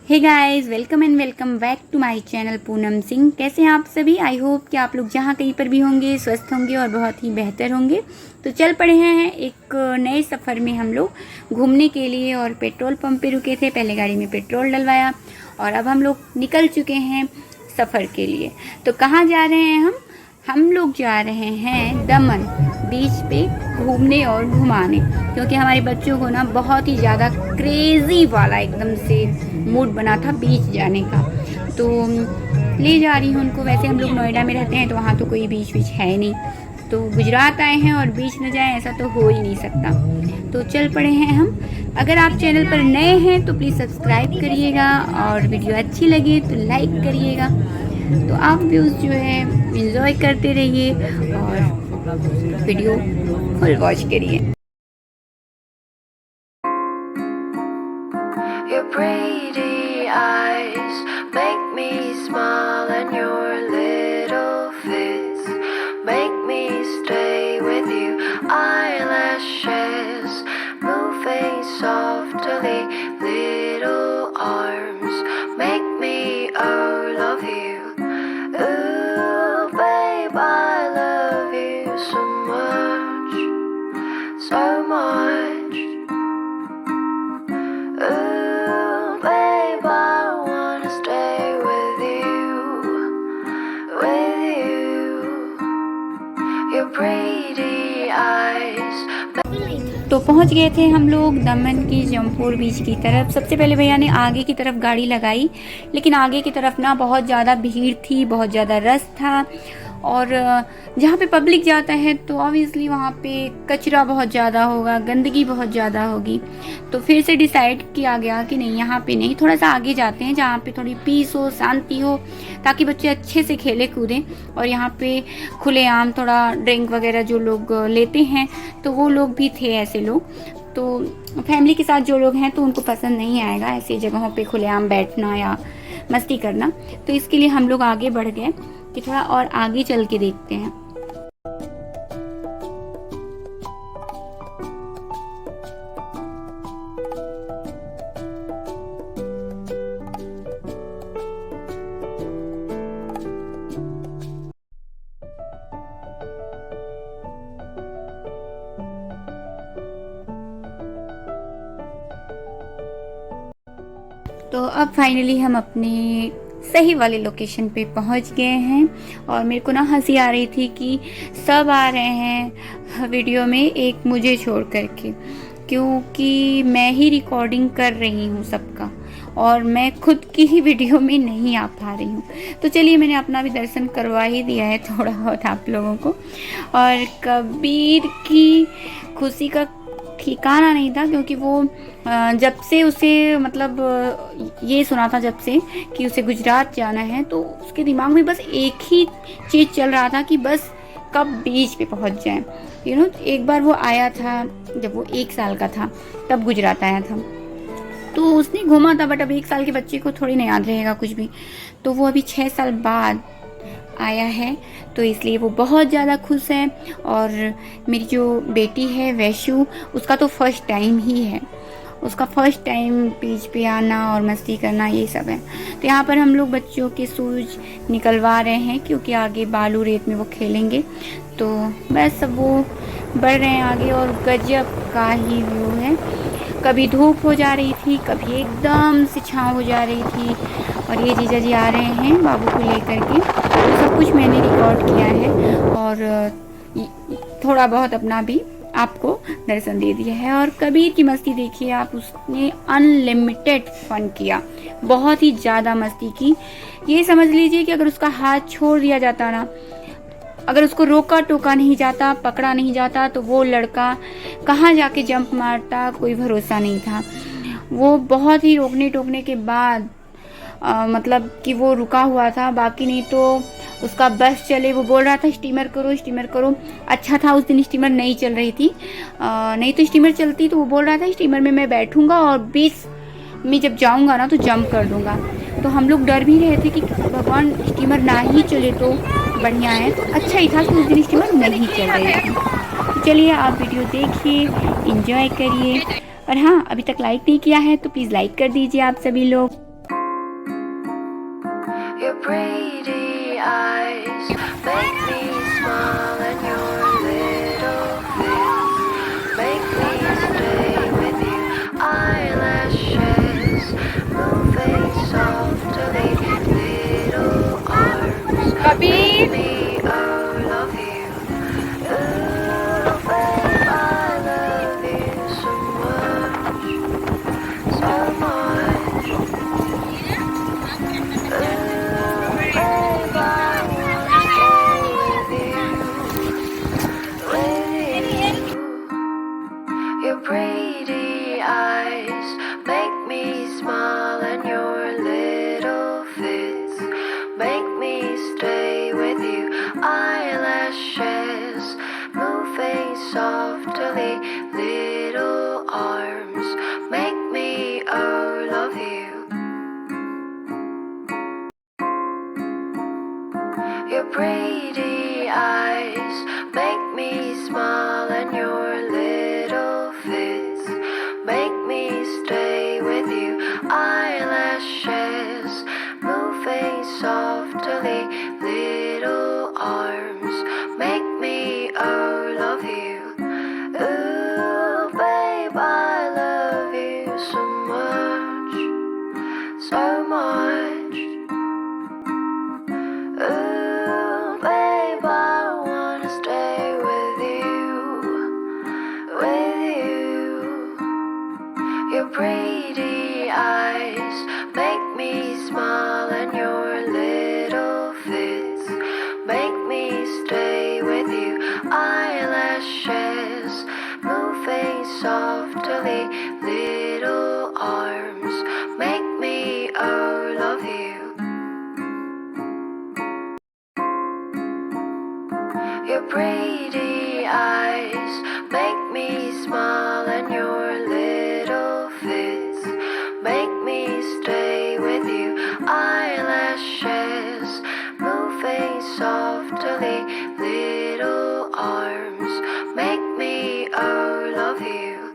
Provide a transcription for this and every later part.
Hey guys, welcome and welcome back to my channel Poonam Singh. कैसे हैं आप सभी? आई होप कि आप लोग जहाँ कहीं पर भी होंगे स्वस्थ होंगे और बहुत ही बेहतर होंगे। तो चल पड़े हैं एक नए सफ़र में हम लोग घूमने के लिए और पेट्रोल पंप पे रुके थे। पहले गाड़ी में पेट्रोल डलवाया और अब हम लोग निकल चुके हैं सफ़र के लिए। तो कहाँ जा रहे हैं हम लोग जा रहे हैं दमन बीच पे घूमने और घुमाने, क्योंकि हमारे बच्चों को ना बहुत ही ज़्यादा क्रेज़ी वाला एकदम से मूड बना था बीच जाने का। तो ले जा रही हूँ उनको। वैसे हम लोग नोएडा में रहते हैं तो वहाँ तो कोई बीच है नहीं, तो गुजरात आए हैं और बीच न जाए ऐसा तो हो ही नहीं सकता। तो चल पड़े हैं हम। अगर आप चैनल पर नए हैं तो प्लीज़ सब्सक्राइब करिएगा और वीडियो अच्छी लगे तो लाइक करिएगा। तो आप व्यूज़ जो है एंजॉय करते रहिए और वीडियो फुल वॉच करिए। Your pretty eyes make me smile, and your little fits make me stay with you. Eyelashes moving softly, little arms make me love you. Ooh, babe, I love you so much, so much. Ooh, babe, I wanna stay with you, your pretty eyes. तो पहुंच गए थे हम लोग दमन की जमपुर बीच की तरफ। सबसे पहले भैया ने आगे की तरफ गाड़ी लगाई, लेकिन आगे की तरफ ना बहुत ज़्यादा भीड़ थी, बहुत ज़्यादा रश था। और जहाँ पे पब्लिक जाता है तो ऑब्वियसली वहाँ पे कचरा बहुत ज़्यादा होगा, गंदगी बहुत ज़्यादा होगी। तो फिर से डिसाइड किया गया कि नहीं, यहाँ पे नहीं, थोड़ा सा आगे जाते हैं जहाँ पे थोड़ी पीस हो, शांति हो, ताकि बच्चे अच्छे से खेले कूदें। और यहाँ पे खुलेआम थोड़ा ड्रिंक वगैरह जो लोग लेते हैं तो वो लोग भी थे ऐसे लोग। तो फैमिली के साथ जो लोग हैं तो उनको पसंद नहीं आएगा ऐसी जगहों पे खुलेआम बैठना या मस्ती करना। तो इसके लिए हम लोग आगे बढ़ गए कि थोड़ा और आगे चल के देखते हैं। तो अब फाइनली हम अपने सही वाले लोकेशन पे पहुंच गए हैं। और मेरे को ना हंसी आ रही थी कि सब आ रहे हैं वीडियो में, एक मुझे छोड़ करके, क्योंकि मैं ही रिकॉर्डिंग कर रही हूँ सबका और मैं खुद की ही वीडियो में नहीं आ पा रही हूँ। तो चलिए, मैंने अपना भी दर्शन करवा ही दिया है थोड़ा बहुत आप लोगों को। और कबीर की खुशी का ठिकाना नहीं था, क्योंकि वो जब से उसे मतलब ये सुना था जब से कि उसे गुजरात जाना है, तो उसके दिमाग में बस एक ही चीज़ चल रहा था कि बस कब बीच पे पहुंच जाए। एक बार वो आया था जब वो 1 साल का था, तब गुजरात आया था, तो उसने घूमा था। बट अब 1 साल के बच्चे को थोड़ी ना याद रहेगा कुछ भी। तो वो अभी 6 साल बाद आया है, तो इसलिए वो बहुत ज़्यादा खुश है। और मेरी जो बेटी है वैशु, उसका तो फर्स्ट टाइम ही है, उसका फर्स्ट टाइम बीच पे आना और मस्ती करना ये सब है। तो यहाँ पर हम लोग बच्चों के शूज निकलवा रहे हैं, क्योंकि आगे बालू रेत में वो खेलेंगे। तो बस अब वो बढ़ रहे हैं आगे और गजब का ही व्यू है। कभी धूप हो जा रही थी, कभी एकदम से छाँव हो जा रही थी। और ये जीजा जी आ रहे हैं बाबू को लेकर के। तो सब कुछ मैंने रिकॉर्ड किया है और थोड़ा बहुत अपना भी आपको दर्शन दे दिया है। और कबीर की मस्ती देखिए आप, उसने अनलिमिटेड फन किया, बहुत ही ज़्यादा मस्ती की। ये समझ लीजिए कि अगर उसका हाथ छोड़ दिया जाता ना, अगर उसको रोका टोका नहीं जाता, पकड़ा नहीं जाता, तो वो लड़का कहाँ जाके जंप मारता कोई भरोसा नहीं था। वो बहुत ही रोकने टोकने के बाद मतलब कि वो रुका हुआ था, बाकी नहीं तो उसका बस चले। वो बोल रहा था स्टीमर करो स्टीमर करो। अच्छा था उस दिन स्टीमर नहीं चल रही थी, नहीं तो स्टीमर चलती तो वो बोल रहा था स्टीमर में मैं बैठूंगा और बीच में जब जाऊंगा ना तो जंप कर दूंगा। तो हम लोग डर भी रहे थे कि भगवान स्टीमर ना ही चले तो बढ़िया है। तो अच्छा ही था कि उस दिन स्टीमर नहीं चल रही थी। तो चलिए आप वीडियो देखिए, एंजॉय करिए। और हाँ, अभी तक लाइक नहीं किया है तो प्लीज़ लाइक कर दीजिए आप सभी लोग। pretty eyes make me smile, and your little face make me stay with you. Eyelashes moving softly, little arms make me love you. Ooh, babe, I love you so much, so much. Your pretty eyes make me smile, and your little fits make me stay with you. Eyelashes moving softly, little arms make me love you. Your pretty eyes make me smile, and your little fits make me stay with you. Eyelashes moving softly, little arms make me love you. Ooh, babe, I love you so much, so much. Ooh, babe, I wanna stay with you, with you. Your pretty eyes make me smile, and your little fits make me stay with you. Eyelashes moving softly, little arms make me love you. Your pretty eyes make me smile, and your little fits make me stay with you. Eyelashes moving softly, little arms make me love you.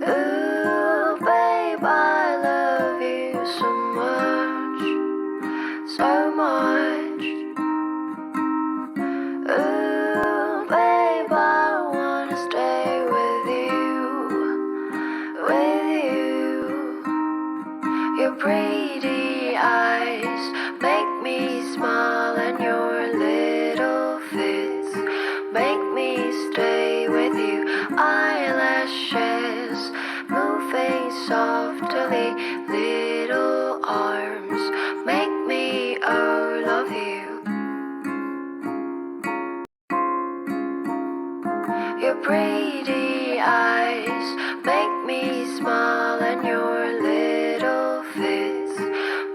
Ooh, babe, I love you so much, so much. Ooh, babe, I wanna stay with you, with you. Your pretty eyes make me smile, and your little fits make me stay with you. Eyelashes moving softly, little arms make me love you. Your pretty eyes make me smile, and your little fits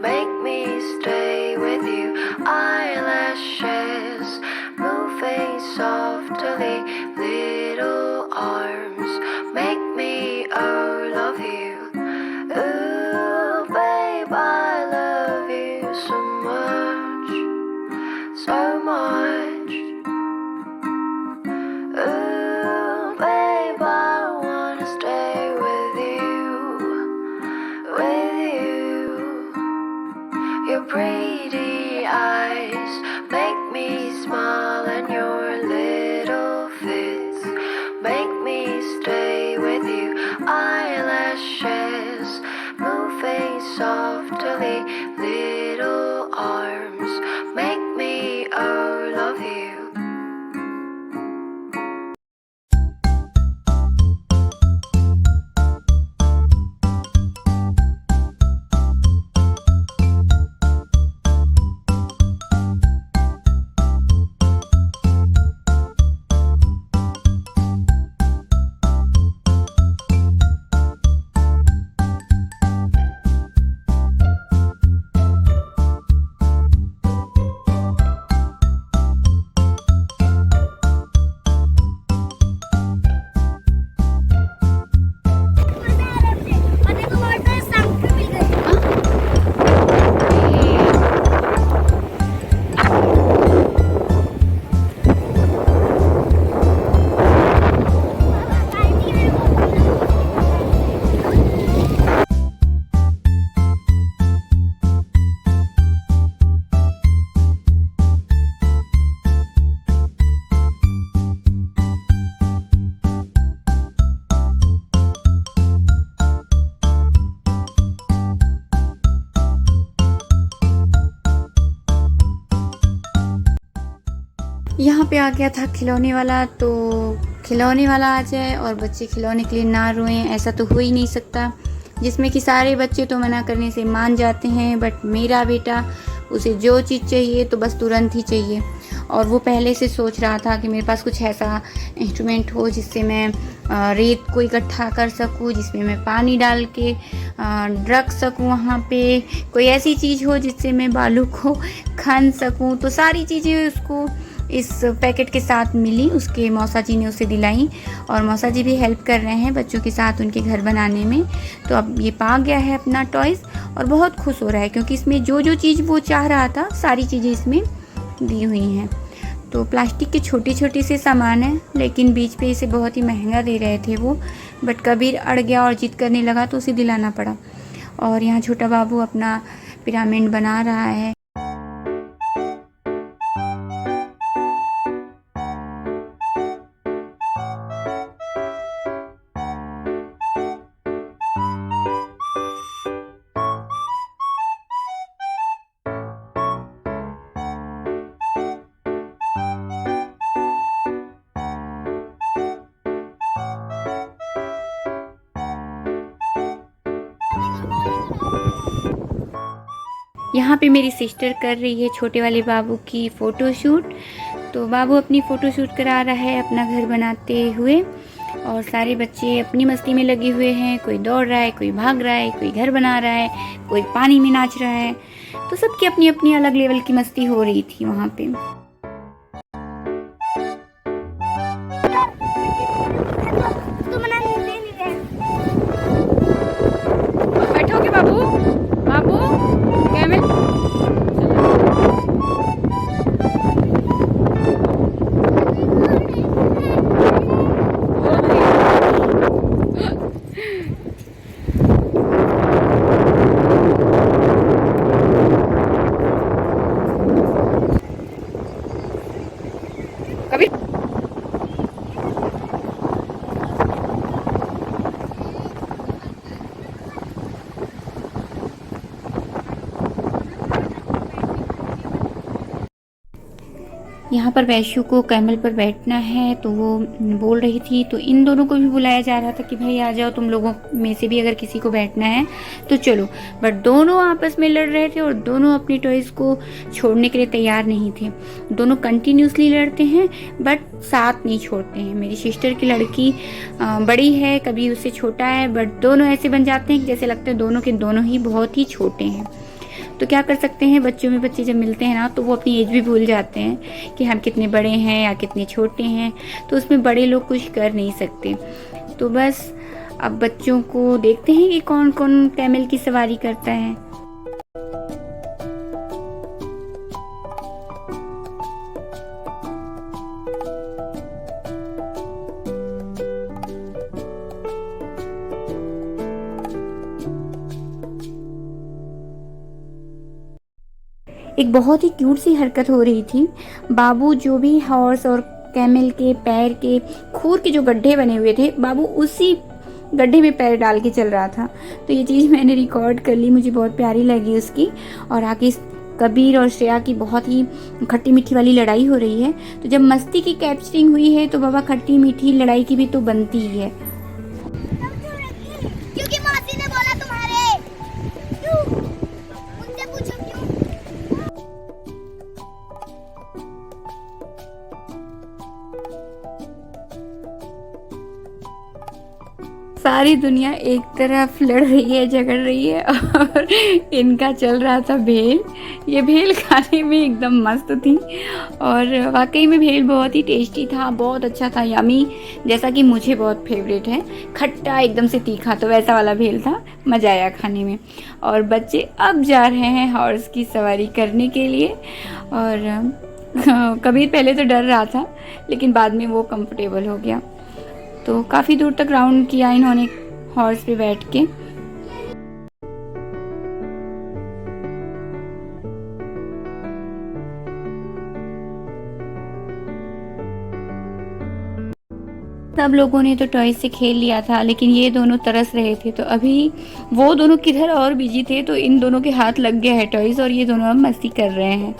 make me stay with you. Eyelashes moving softly, little arms make me love you. Ooh, babe, I love you so much, so much. Ooh, babe, I wanna stay with you, with you. Your pretty eyes make me smile, and your little fits make me stay with you. Eyelashes moving softly, little arms make me love you. यहाँ पे आ गया था खिलौने वाला, तो खिलौने वाला आ जाए और बच्चे खिलौने के लिए ना रोएं, ऐसा तो हो ही नहीं सकता। जिसमें कि सारे बच्चे तो मना करने से मान जाते हैं, बट मेरा बेटा, उसे जो चीज़ चाहिए तो बस तुरंत ही चाहिए। और वो पहले से सोच रहा था कि मेरे पास कुछ ऐसा इंस्ट्रूमेंट हो जिससे मैं रेत को इकट्ठा कर सकूं, जिसमें मैं पानी डाल के रख सकूं, वहाँ पे कोई ऐसी चीज़ हो जिससे मैं बालू को खन सकूं। तो सारी चीज़ें उसको इस पैकेट के साथ मिली, उसके मौसा जी ने उसे दिलाई, और मौसा जी भी हेल्प कर रहे हैं बच्चों के साथ उनके घर बनाने में। तो अब ये पा गया है अपना टॉयज़ और बहुत खुश हो रहा है, क्योंकि इसमें जो जो चीज़ वो चाह रहा था सारी चीज़ें इसमें दी हुई हैं। तो प्लास्टिक के छोटे छोटे से सामान हैं, लेकिन बीच पे इसे बहुत ही महंगा दे रहे थे वो, बट कबीर अड़ गया और जिद करने लगा तो उसे दिलाना पड़ा। और यहाँ छोटा बाबू अपना पिरामिड बना रहा है। यहाँ पे मेरी सिस्टर कर रही है छोटे वाले बाबू की फ़ोटोशूट। तो बाबू अपनी फ़ोटोशूट करा रहा है अपना घर बनाते हुए, और सारे बच्चे अपनी मस्ती में लगे हुए हैं। कोई दौड़ रहा है, कोई भाग रहा है, कोई घर बना रहा है, कोई पानी में नाच रहा है। तो सबकी अपनी अपनी अलग लेवल की मस्ती हो रही थी वहाँ पे। बैठोगे बाबू? बाबू कैमल कभी यहाँ पर वैश्यू को कैमल पर बैठना है, तो वो बोल रही थी। तो इन दोनों को भी बुलाया जा रहा था कि भाई आ जाओ, तुम लोगों में से भी अगर किसी को बैठना है तो चलो। बट दोनों आपस में लड़ रहे थे और दोनों अपनी टॉयज़ को छोड़ने के लिए तैयार नहीं थे। दोनों कंटिन्यूसली लड़ते हैं बट साथ नहीं छोड़ते हैं। मेरी सिस्टर की लड़की बड़ी है, कभी उससे छोटा है, बट दोनों ऐसे बन जाते हैं कि जैसे लगता है दोनों के दोनों ही बहुत ही छोटे हैं। तो क्या कर सकते हैं, बच्चों में बच्चे जब मिलते हैं ना तो वो अपनी एज भी भूल जाते हैं कि हम कितने बड़े हैं या कितने छोटे हैं। तो उसमें बड़े लोग कुछ कर नहीं सकते। तो बस अब बच्चों को देखते हैं कि कौन कौन कैमल की सवारी करता है। एक बहुत ही क्यूट सी हरकत हो रही थी। बाबू जो भी हॉर्स और कैमल के पैर के खूर के जो गड्ढे बने हुए थे, बाबू उसी गड्ढे में पैर डाल के चल रहा था। तो ये चीज़ मैंने रिकॉर्ड कर ली, मुझे बहुत प्यारी लगी उसकी। और आगे कबीर और श्रेया की बहुत ही खट्टी मीठी वाली लड़ाई हो रही है। तो जब मस्ती की कैप्चरिंग हुई है तो बाबा खट्टी मीठी लड़ाई की भी तो बनती ही है। क्योंकि मासी ने बोला तुम्हारे। क्यों? मुझसे पूछो क्यों? सारी दुनिया एक तरफ लड़ रही है, झगड़ रही है, और इनका चल रहा था भेल। ये भेल खाने में एकदम मस्त थी, और वाकई में भेल बहुत ही टेस्टी था, बहुत अच्छा था, यमी, जैसा कि मुझे बहुत फेवरेट है। खट्टा एकदम से तीखा, तो वैसा वाला भेल था, मज़ा आया खाने में। और बच्चे अब जा रहे हैं हॉर्स की सवारी करने के लिए। और कबीर पहले तो डर रहा था, लेकिन बाद में वो कंफर्टेबल हो गया। तो काफ़ी दूर तक राउंड किया इन्होंने हॉर्स पे बैठ के। सब लोगों ने तो टॉय से खेल लिया था, लेकिन ये दोनों तरस रहे थे। तो अभी वो दोनों किधर और बिजी थे, तो इन दोनों के हाथ लग गया है टॉयज, और ये दोनों अब मस्ती कर रहे हैं।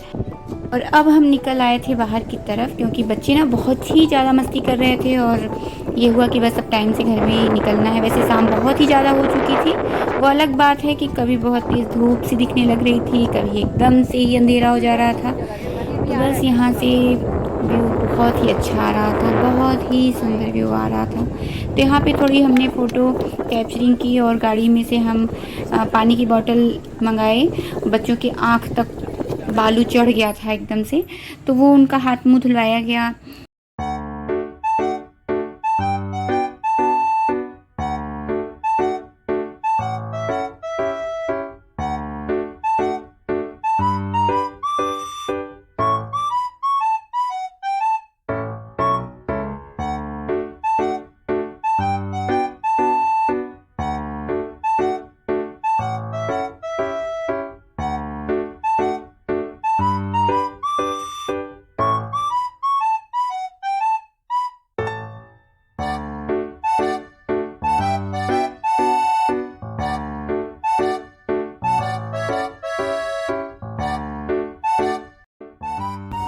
और अब हम निकल आए थे बाहर की तरफ, क्योंकि बच्चे ना बहुत ही ज़्यादा मस्ती कर रहे थे और ये हुआ कि बस अब टाइम से घर में निकलना है। वैसे शाम बहुत ही ज़्यादा हो चुकी थी। वो अलग बात है कि कभी बहुत तेज़ धूप सी दिखने लग रही थी, कभी एकदम से ही अंधेरा हो जा रहा था। तो बस यहाँ से व्यू बहुत ही अच्छा आ रहा था, बहुत ही सुंदर व्यू आ रहा था। तो यहाँ पे थोड़ी हमने फ़ोटो कैप्चरिंग की और गाड़ी में से हम पानी की बोतल मंगाए। बच्चों की आँख तक बालू चढ़ गया था एकदम से, तो वो उनका हाथ मुंह धुलवाया गया।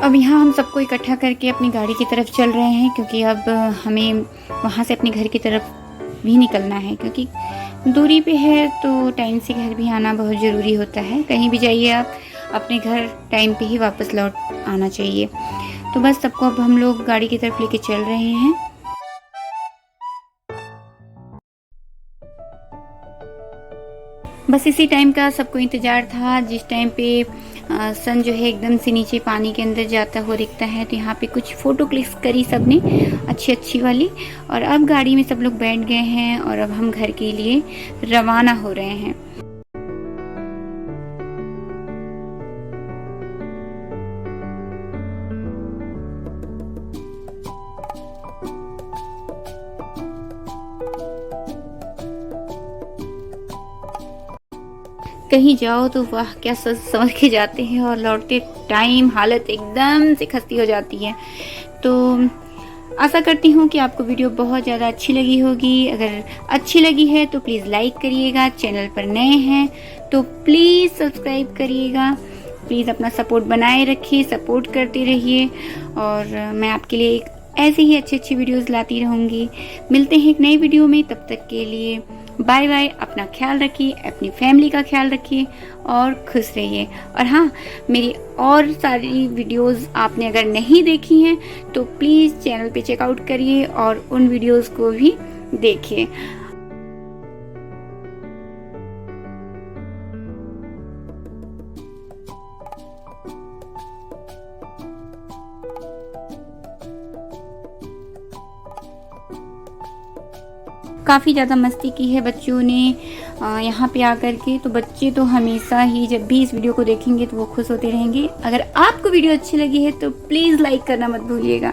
अब यहाँ हम सबको इकट्ठा करके अपनी गाड़ी की तरफ चल रहे हैं, क्योंकि अब हमें वहाँ से अपने घर की तरफ भी निकलना है, क्योंकि दूरी पे है तो टाइम से घर भी आना बहुत ज़रूरी होता है। कहीं भी जाइए आप अपने घर टाइम पे ही वापस लौट आना चाहिए। तो बस सबको अब हम लोग गाड़ी की तरफ लेके चल रहे हैं। बस इसी टाइम का सबको इंतज़ार था, जिस टाइम पे सन जो है एकदम से नीचे पानी के अंदर जाता हुआ दिखता है। तो यहाँ पे कुछ फ़ोटो क्लिक्स करी सबने अच्छी अच्छी वाली, और अब गाड़ी में सब लोग बैठ गए हैं और अब हम घर के लिए रवाना हो रहे हैं। कहीं जाओ तो वाह क्या सोच समझ के जाते हैं, और लौटते टाइम हालत एकदम से खस्ती हो जाती है। तो आशा करती हूँ कि आपको वीडियो बहुत ज़्यादा अच्छी लगी होगी। अगर अच्छी लगी है तो प्लीज़ लाइक करिएगा, चैनल पर नए हैं तो प्लीज़ सब्सक्राइब करिएगा। प्लीज़ अपना सपोर्ट बनाए रखिए, सपोर्ट करते रहिए, और मैं आपके लिए एक ऐसी ही अच्छी वीडियोज़ लाती रहूँगी। मिलते हैं एक नई वीडियो में, तब तक के लिए बाय बाय। अपना ख्याल रखिए, अपनी फैमिली का ख्याल रखिए और खुश रहिए। और हाँ, मेरी और सारी वीडियोस आपने अगर नहीं देखी हैं तो प्लीज़ चैनल पे चेकआउट करिए और उन वीडियोस को भी देखिए। काफ़ी ज़्यादा मस्ती की है बच्चों ने यहाँ पे आकर के। तो बच्चे तो हमेशा ही जब भी इस वीडियो को देखेंगे तो वो खुश होते रहेंगे। अगर आपको वीडियो अच्छी लगी है तो प्लीज़ लाइक करना मत भूलिएगा।